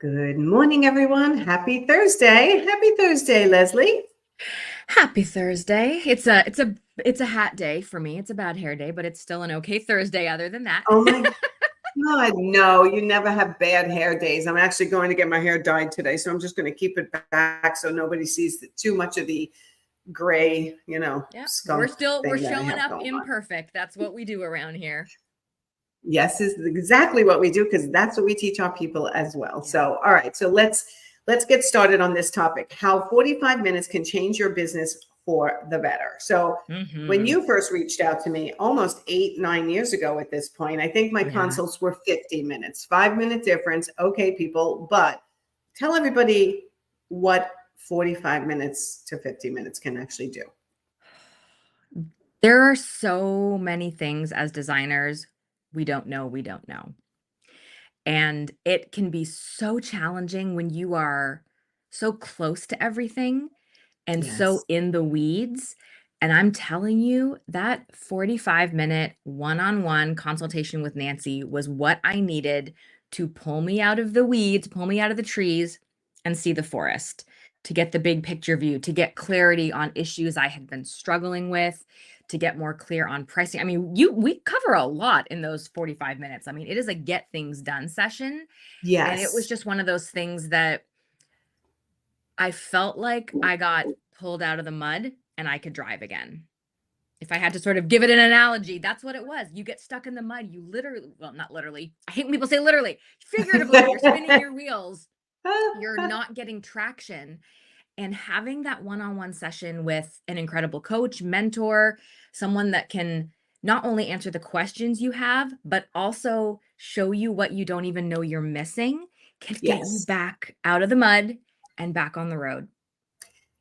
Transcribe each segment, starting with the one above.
Good morning, everyone. Happy Thursday. Happy Thursday, Lesley. Happy Thursday. It's a hat day for me. It's a bad hair day, but it's still an okay Thursday other than that. Oh my God, no, you never have bad hair days. I'm actually going to get my hair dyed today, so I'm just going to keep it back so nobody sees too much of the gray, Yeah, we're skunk still we're thing that I showing have up going on. imperfect. That's what we do around here. Yes, is exactly what we do because that's what we teach our people as well. Yeah. So, all right, so let's get started on this topic. How 45 minutes can change your business for the better. So, when Mm-hmm. you first reached out to me almost 8, 9 years ago at this point, I think my Yeah. consults were 50 minutes, 5 minute difference. Okay, people, but tell everybody what 45 minutes to 50 minutes can actually do. There are so many things as designers we don't know. And it can be so challenging when you are so close to everything and so Yes. in the weeds. And I'm telling you, that 45-minute one-on-one consultation with Nancy was what I needed to pull me out of the weeds, pull me out of the trees, and see the forest, to get the big picture view, to get clarity on issues I had been struggling with, to get more clear on pricing. I mean, we cover a lot in those 45 minutes. I mean, it is a get things done session. And it was Yes. just one of those things that I felt like I got pulled out of the mud and I could drive again. If I had to sort of give it an analogy, that's what it was. You get stuck in the mud. You literally, well, not literally. I hate when people say literally. Figuratively, you're spinning your wheels. You're not getting traction. And having that one-on-one session with an incredible coach, mentor, someone that can not only answer the questions you have, but also show you what you don't even know you're missing, can get you Yes. back out of the mud and back on the road.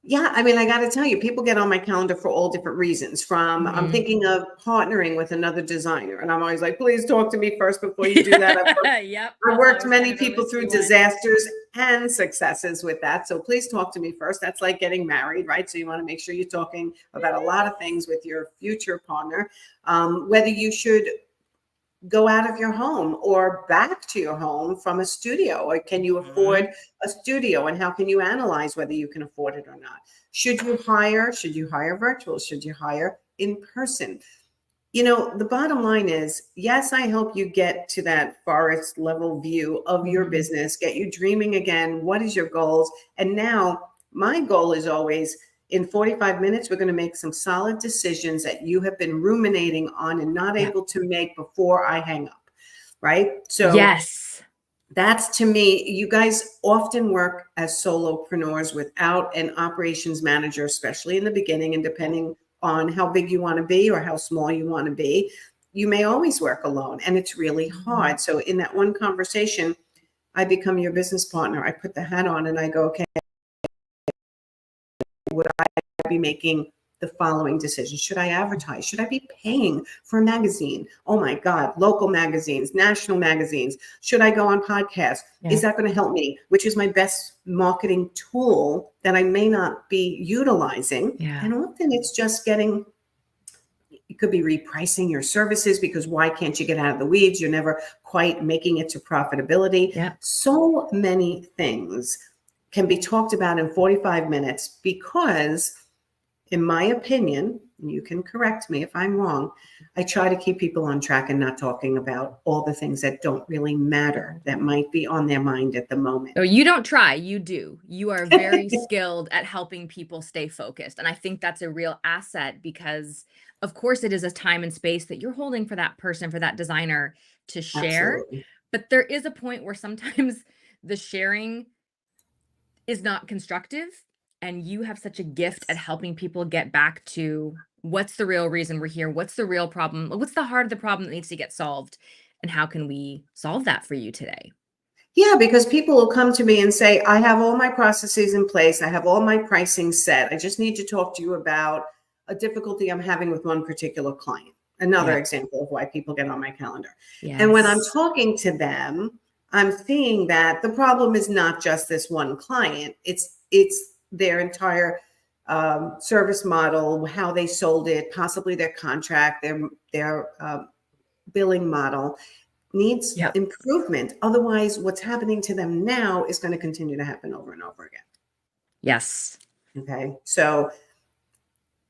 Yeah, I mean, I got to tell you, people get on my calendar for all different reasons. From I'm Mhm. thinking of partnering with another designer, and I'm always like, please talk to me first before you do that. Yep, I've that's worked always kind many of a people risky through one. disasters and successes with that. So please talk to me first. That's like getting married, right? So you want to make sure you're talking about a lot of things with your future partner, whether you should go out of your home or back to your home from a studio, or can you afford Mhm. a studio, and how can you analyze whether you can afford it or not? Should you hire virtual? Should you hire in person? The bottom line is, yes, I help you get to that forest level view of your Mhm. business, get you dreaming again. What is your goals? And now my goal is always, in 45 minutes, we're going to make some solid decisions that you have been ruminating on and not Yep. able to make before I hang up. Right. So Yes. that's, to me, you guys often work as solopreneurs without an operations manager, especially in the beginning, and Yep. depending on how big you want to be or how small you want to be, you may always work alone, and it's really Mhm. hard. So in that one conversation, I become your business partner. I put the hat on and I go, okay, would I be making the following decisions? Should I advertise? Should I be paying for a magazine? Oh my God, local magazines, national magazines. Should I go on podcasts? Is Yeah. that going to help me? Which is my best marketing tool that I may not be utilizing? Yeah. And often it's just it could be repricing your services, because why can't you get out of the weeds? You're never quite making it to profitability. Yep. So many things can be talked about in 45 minutes because, in my opinion, and you can correct me if I'm wrong, I try to keep people on track and not talking about all the things that don't really matter that might be on their mind at the moment. Oh, you don't try, you do. You are very skilled at helping people stay focused. And I think that's a real asset because, of course, it is a time and space that you're holding for that person, for that designer to share. Absolutely. But there is a point where sometimes the sharing is not constructive. And you have such a gift at helping people get back to what's the real reason we're here? What's the real problem? What's the heart of the problem that needs to get solved? And how can we solve that for you today? Yeah, because people will come to me and say, I have all my processes in place. I have all my pricing set. I just need to talk to you about a difficulty I'm having with one particular client. Another Yep. example of why people get on my calendar. And when I'm Yes. talking to them, I'm seeing that the problem is not just this one client. It's their entire service model, how they sold it, possibly their contract, their billing model. needs Yeah. improvement. Otherwise, what's happening to them now is going to continue to happen over and over again. Yes. Okay. So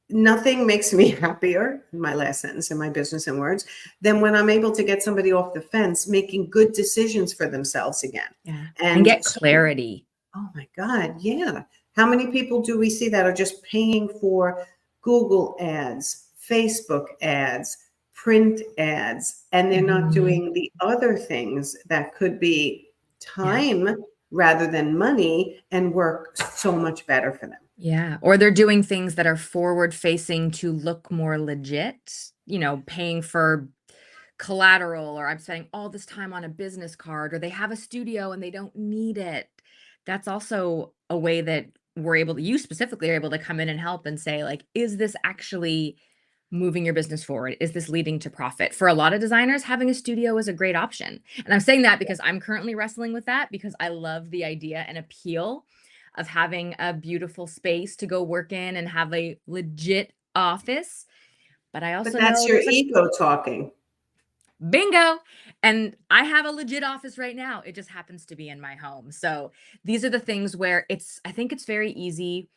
nothing makes me happier, my last sentence in my business and words, than when I'm able to get somebody off the fence making good decisions for themselves again. Yeah. And And get so, clarity. oh my God, yeah. How many people do we see that are just paying for Google ads, Facebook ads, print ads, and they're not doing the other things that could be time rather than money and work so much better for them? Yeah. Or they're doing things that are forward facing to look more legit, paying for collateral, or I'm spending all this time on a business card, or they have a studio and they don't need it. That's also a way that you specifically are able to come in and help and say, like, is this actually moving your business forward? Is this leading to profit? For a lot of designers, having a studio is a great option. And I'm saying that because I'm currently wrestling with that, because I love the idea and appeal of having a beautiful space to go work in and have a legit office. But I But also that's know your there's a ego talking. bingo. And I have a legit office right now. It just happens to be in my home. So these are the things where I think it's very easy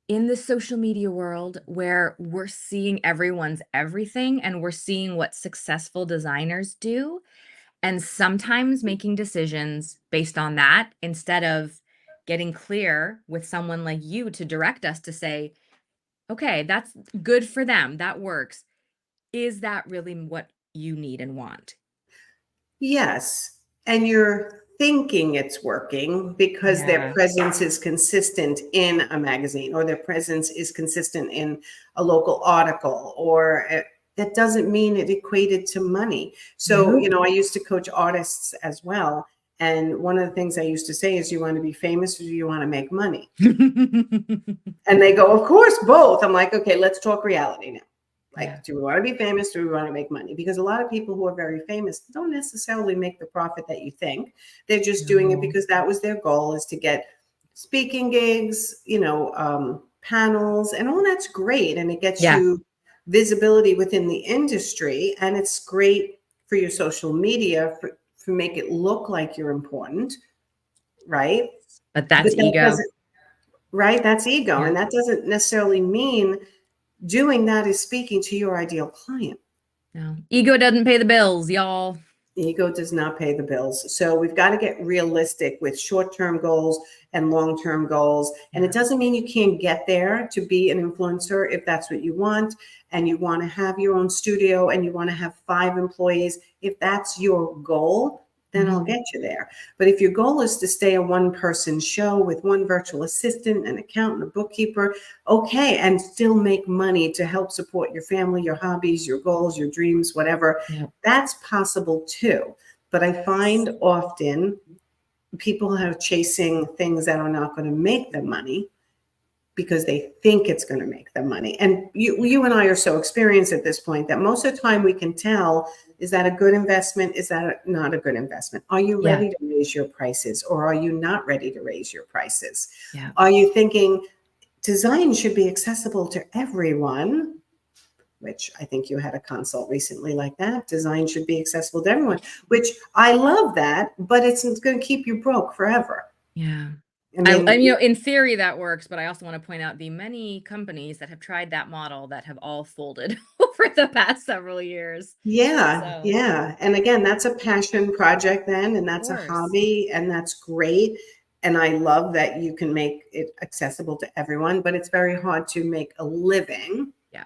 in the social media world where we're seeing everyone's everything and we're seeing what successful designers do. And sometimes making decisions based on that instead of getting clear with someone like you to direct us to say, okay, that's good for them. That works. Is that really what you need and want? Yes. And you're thinking it's working because their Yeah. presence is consistent in a magazine, or their presence is consistent in a local article, or that doesn't mean it equated to money. So, Nope. I used to coach artists as well. And one of the things I used to say is, you want to be famous or do you want to make money? And they go, of course, both. I'm like, okay, let's talk reality now. Like, Yeah. do we want to be famous? Do we want to make money? Because a lot of people who are very famous don't necessarily make the profit that you think. They're just doing it No. because that was their goal, is to get speaking gigs, panels, and all that's great. And it gets Yeah. you visibility within the industry. And it's great for your social media for make it look like you're important, right? But But that's that ego. doesn't, right? That's ego. Yeah. And that doesn't necessarily mean doing that is speaking to your ideal client. No. Ego doesn't pay the bills, y'all. Ego does not pay the bills. So we've got to get realistic with short-term goals and long-term goals. And it doesn't mean you can't get there to be an influencer if that's what you want, and you want to have your own studio and you want to have 5 employees. If that's your goal, then I'll get you there. But if your goal is to stay a one-person show with one virtual assistant, an accountant, a bookkeeper, okay, and still make money to help support your family, your hobbies, your goals, your dreams, whatever, Yeah. that's possible too. But I find often people are chasing things that are not going to make them money because they think it's going to make them money. And you and I are so experienced at this point that most of the time we can tell, is that a good investment? Is that not a good investment? Are you Yeah. ready to raise your prices, or are you not ready to raise your prices? Yeah. Are you thinking design should be accessible to everyone? Which I think you had a consult recently like that. Design should be accessible to everyone, which I love that, but it's going to keep you broke forever. Yeah. I mean, In theory that works, but I also want to point out the many companies that have tried that model that have all folded over the past several years. yeah, So, yeah. And again, that's a passion project then, and of that's a course. hobby, and that's great. And I love that you can make it accessible to everyone, but it's very hard to make a living Yeah.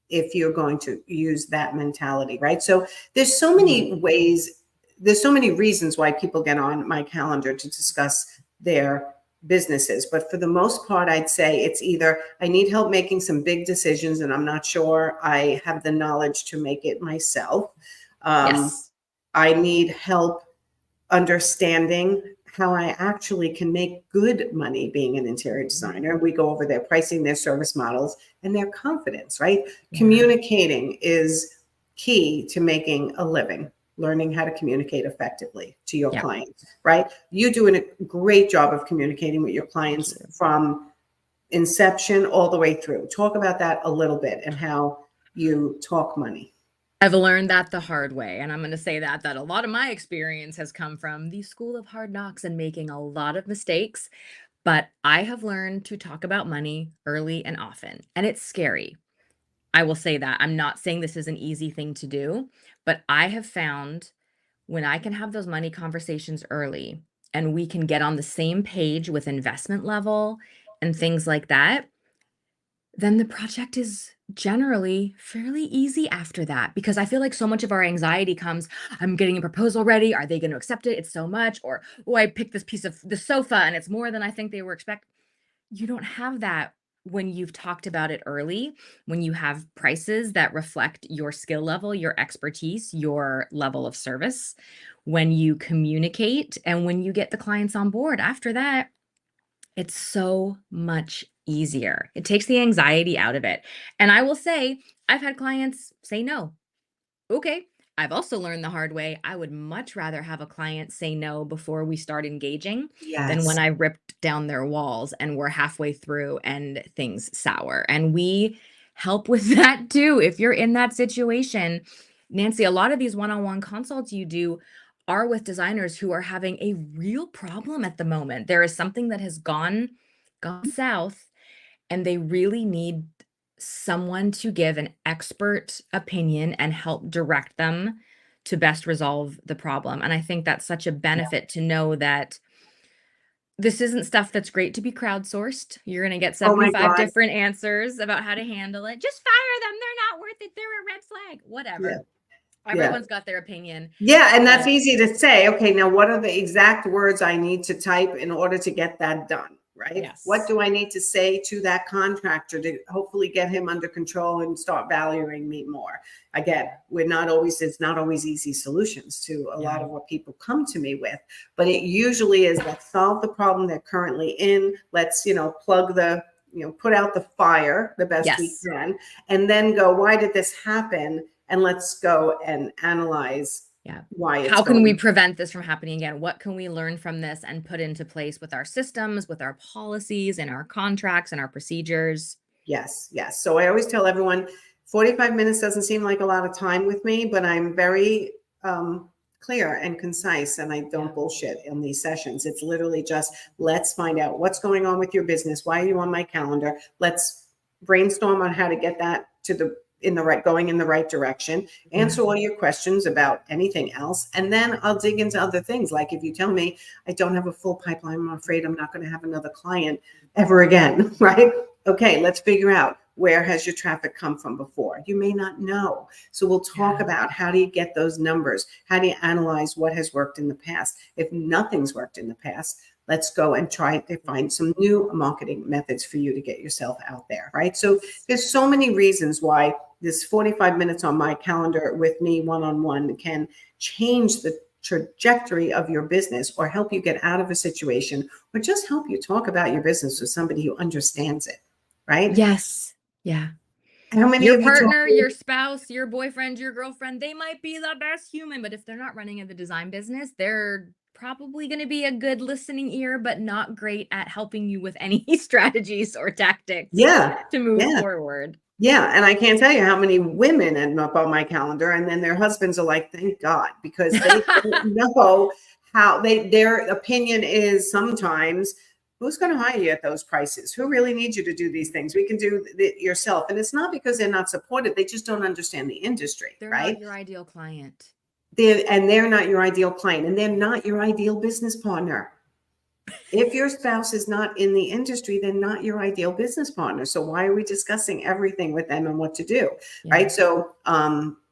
if you're going to use that mentality, right? So there's so many ways, there's so many reasons why people get on my calendar to discuss their businesses. But for the most part, I'd say it's either I need help making some big decisions and I'm not sure I have the knowledge to make it myself. Yes. I need help understanding how I actually can make good money being an interior designer. We go over their pricing, their service models, and their confidence, right? Yeah. Communicating is key to making a living, learning how to communicate effectively to your clients, right? You do a great job of communicating with your clients from inception all the way through. Talk about that a little bit and how you talk money. I've learned that the hard way. And I'm going to say that a lot of my experience has come from the school of hard knocks and making a lot of mistakes. But I have learned to talk about money early and often. And it's scary. I will say that. I'm not saying this is an easy thing to do, but I have found when I can have those money conversations early and we can get on the same page with investment level and things like that, then the project is generally fairly easy after that, because I feel like so much of our anxiety comes, I'm getting a proposal ready. Are they going to accept it? It's so much. Or, oh, I picked this piece of the sofa and it's more than I think they were expecting. You don't have that when you've talked about it early, when you have prices that reflect your skill level, your expertise, your level of service, when you communicate, and when you get the clients on board. After that, it's so much easier. It takes the anxiety out of it. And I will say, I've had clients say no. Okay. I've also learned the hard way. I would much rather have a client say no before we start engaging than when Yes. I ripped down their walls and we're halfway through and things sour. And we help with that too. If you're in that situation, Nancy, a lot of these one-on-one consults you do are with designers who are having a real problem at the moment. There is something that has gone south, and they really need someone to give an expert opinion and help direct them to best resolve the problem. And I think that's such a benefit to know that this isn't stuff that's great to be crowdsourced. You're going to get Oh my 75 God. different answers about how to handle it. Just fire them. They're not worth it. They're a red flag. Yeah. Whatever. Yeah. Everyone's got their opinion. Yeah. And that's But easy to say. Okay, now what are the exact words I need to type in order to get that done? Right? yes. What do I need to say to that contractor to hopefully get him under control and start valuing me more? Again, it's not always easy solutions to a lot of what people come to me with, but it usually is, let's solve the problem they're currently in. Let's, plug the, put out the fire the best we Yes. can, and then go, why did this happen? And let's go and analyze why it's How can we going. prevent this from happening again? What can we learn from this and put into place with our systems, with our policies and our contracts and our procedures? Yes, yes. So I always tell everyone 45 minutes doesn't seem like a lot of time with me, but I'm very clear and concise, and I don't bullshit in these sessions. It's literally just, let's find out what's going on with your business. Why are you on my calendar? Let's brainstorm on how to get that going in the right direction, answer all your questions about anything else. And then I'll dig into other things. Like if you tell me I don't have a full pipeline, I'm afraid I'm not going to have another client ever again, right? Okay, let's figure out, where has your traffic come from before? You may not know. So we'll talk about, how do you get those numbers? How do you analyze what has worked in the past? If nothing's worked in the past, let's go and try to find some new marketing methods for you to get yourself out there, right? So there's so many reasons why this 45 minutes on my calendar with me one-on-one can change the trajectory of your business, or help you get out of a situation, or just help you talk about your business with somebody who understands it, right? Yes. Yeah. How many Your of you partner, your spouse, your boyfriend, your girlfriend, they might be the best human, but if they're not running in the design business, they're probably going to be a good listening ear, but not great at helping you with any strategies or tactics to move forward. Yeah. And I can't tell you how many women end up on my calendar, and then their husbands are like, thank God, because they don't know how their opinion is sometimes, who's going to hire you at those prices? Who really needs you to do these things? We can do it yourself. And it's not because they're not supported. They just don't understand the industry. They're right? Not your ideal client. They're not your ideal client, and they're not your ideal business partner. If your spouse is not in the industry, they're not your ideal business partner. So why are we discussing everything with them and what to do? Right. So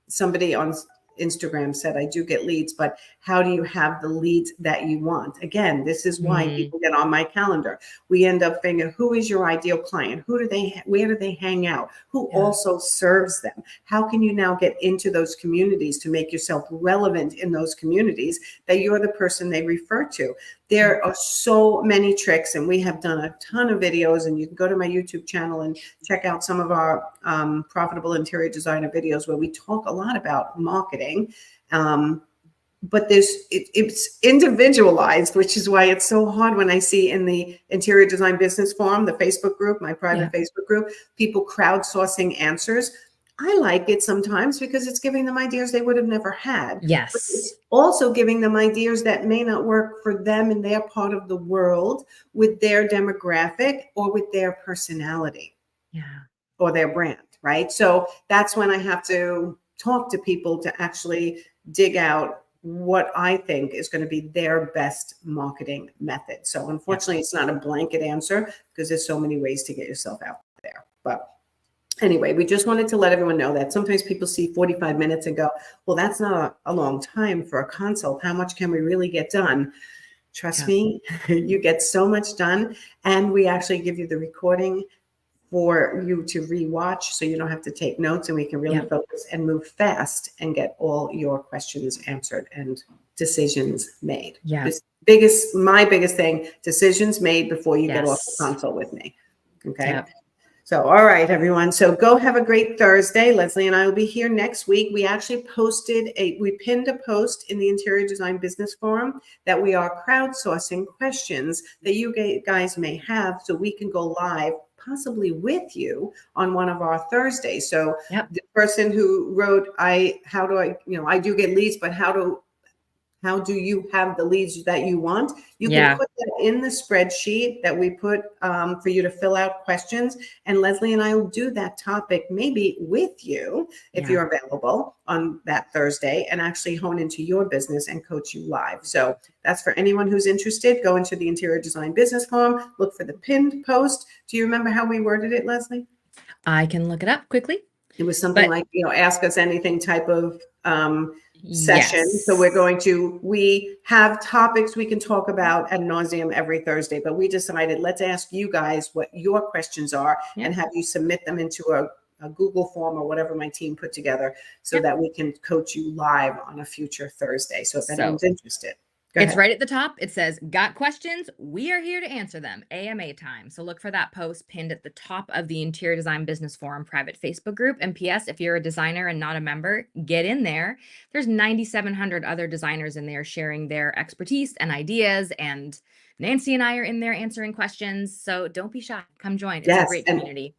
somebody on Instagram said, I do get leads, but how do you have the leads that you want? Again, this is why people get on my calendar. We end up thinking, who is your ideal client? Where do they hang out? Who also serves them? How can you now get into those communities to make yourself relevant in those communities, that you're the person they refer to? There are so many tricks, and we have done a ton of videos, and you can go to my YouTube channel and check out some of our profitable interior designer videos where we talk a lot about marketing. But it's individualized, which is why it's so hard when I see in the Interior Design Business Forum, the Facebook group, my private Facebook group, people crowdsourcing answers. I like it sometimes because it's giving them ideas they would have never had. But Yes. it's also giving them ideas that may not work for them in their part of the world with their demographic or with their personality Yeah. or their brand, right? So that's when I have to talk to people to actually dig out what I think is going to be their best marketing method. So unfortunately, it's not a blanket answer because there's so many ways to get yourself out there. But anyway, we just wanted to let everyone know that sometimes people see 45 minutes and go, well, that's not a long time for a consult. How much can we really get done? Trust me, you get so much done. And we actually give you the recording for you to rewatch so you don't have to take notes, and we can really focus and move fast and get all your questions answered and decisions made. Yeah. My biggest thing, decisions made before you get off the consult with me. Okay. Yep. So, all right, everyone. So go have a great Thursday. Lesley and I will be here next week. We actually we pinned a post in the Interior Design Business Forum that we are crowdsourcing questions that you guys may have so we can go live possibly with you on one of our Thursdays. So the person who wrote, I do get leads, but how do you have the leads that you want? You can put that in the spreadsheet that we put for you to fill out questions. And Lesley and I will do that topic maybe with you if you're available on that Thursday and actually hone into your business and coach you live. So that's for anyone who's interested. Go into the Interior Design Business Forum, look for the pinned post. Do you remember how we worded it, Lesley? I can look it up quickly. It was something like, ask us anything type of session. Yes. So we have topics we can talk about ad nauseum every Thursday, but we decided let's ask you guys what your questions are and have you submit them into a Google form or whatever my team put together so that we can coach you live on a future Thursday. So if anyone's interested. It's right at the top. It says, got questions? We are here to answer them. AMA time. So look for that post pinned at the top of the Interior Design Business Forum private Facebook group. And PS, if you're a designer and not a member, get in there. There's 9,700 other designers in there sharing their expertise and ideas. And Nancy and I are in there answering questions. So don't be shy. Come join. It's a great community.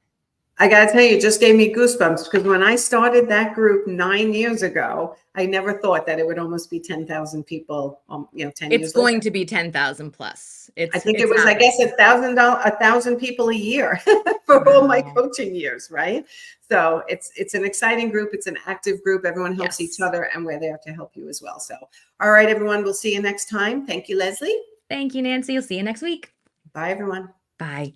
I got to tell you, it just gave me goosebumps because when I started that group 9 years ago, I never thought that it would almost be 10,000 people, 10 years later. It's going to be 10,000 plus. I think it was, I guess, 1,000 people a year for all my coaching years, right? So it's an exciting group. It's an active group. Everyone helps each other, and we're there to help you as well. So, all right, everyone, we'll see you next time. Thank you, Lesley. Thank you, Nancy. I'll see you next week. Bye, everyone. Bye.